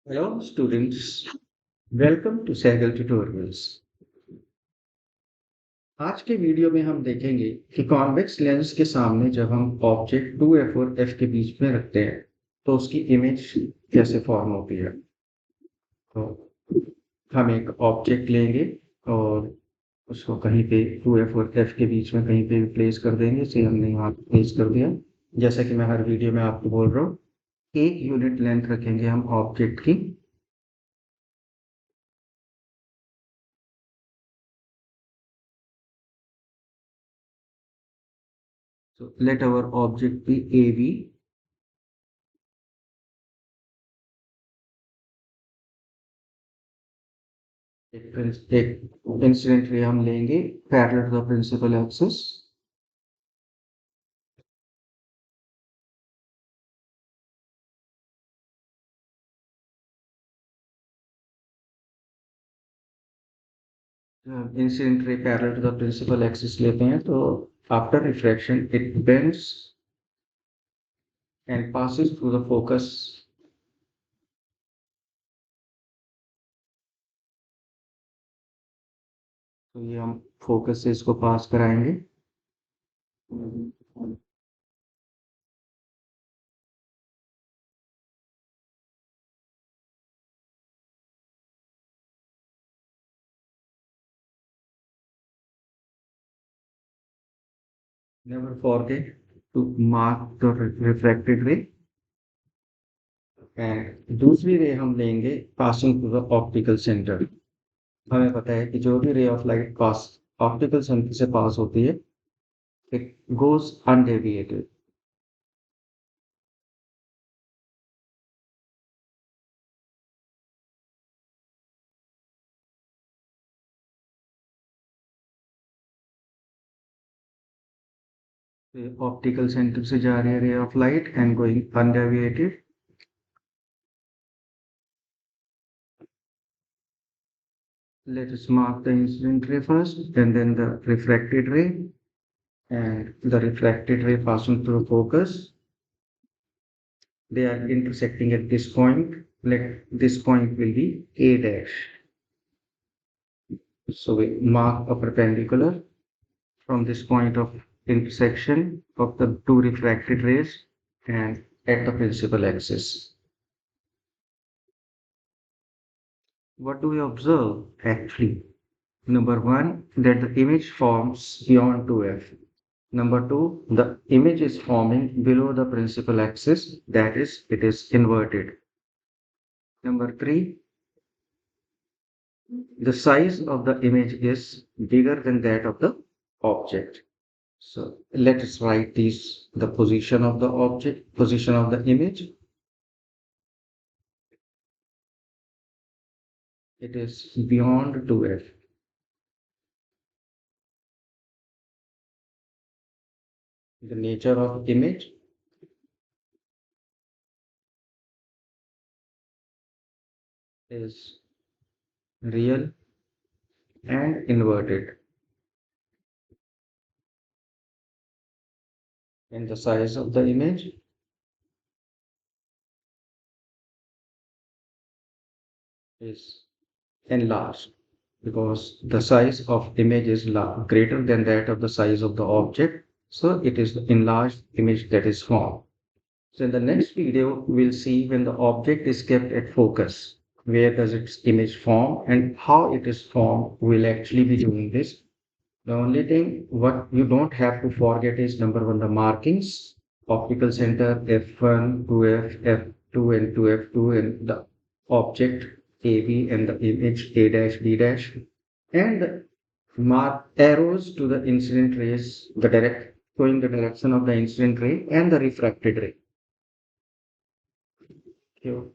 Hello students, welcome to Sehgal tutorials। आज के video में हम देखेंगे कि कॉन्वेक्स लेंस के सामने जब हम ऑब्जेक्ट 2f और f के बीच में रखते हैं तो उसकी इमेज कैसे फॉर्म होती है। तो हम एक ऑब्जेक्ट लेंगे और उसको कहीं पे 2f और f के बीच में कहीं पे भी प्लेस कर देंगे। जैसे हमने यहाँ प्लेस कर दिया। जैसा कि मैं हर वीडियो में आपको बोल रहा हूँ, एक यूनिट लेंथ रखेंगे हम ऑब्जेक्ट की। So let our object be AB। एक इंसिडेंट रे हम लेंगे parallel to the principal axis. Incident ray parallel to the principal axis लेते हैं तो after refraction it bends and passes through the focus। तो ये हम फोकस से इसको पास कराएंगे। Never forget to mark the refracted ray। And दूसरी रे हम लेंगे passing to the optical centre. हमें पता है कि जो भी ray of light pass optical centre से पास होती है, it goes undeviated. Optical centre से जा रही है ray of light and going undeviated. Let us mark the incident ray first and then the refracted ray, and the refracted ray passing through focus. They are intersecting at this point. Let this point will be A dash. So we mark a perpendicular from this point of intersection of the two refracted rays and at the principal axis. What do we observe actually? Number one, that the image forms beyond 2f. Number two, the image is forming below the principal axis, that is, it is inverted. Number three, the size of the image is bigger than that of the object. So let us write these, the position of the object, position of the image. It is beyond 2f. The nature of image is real and inverted, and the size of the image is enlarged because the size of image is greater than that of the size of the object. So it is the enlarged image that is formed. So in the next video, we'll see when the object is kept at focus, where does its image form and how it is formed. We'll actually be doing this. The only thing what you don't have to forget is number one, the markings, optical center F1, 2F, F2 and 2F2, and the object AB and the image A dash B dash, and the mark arrows to the incident rays, the direct showing the direction of the incident ray and the refracted ray. Thank you.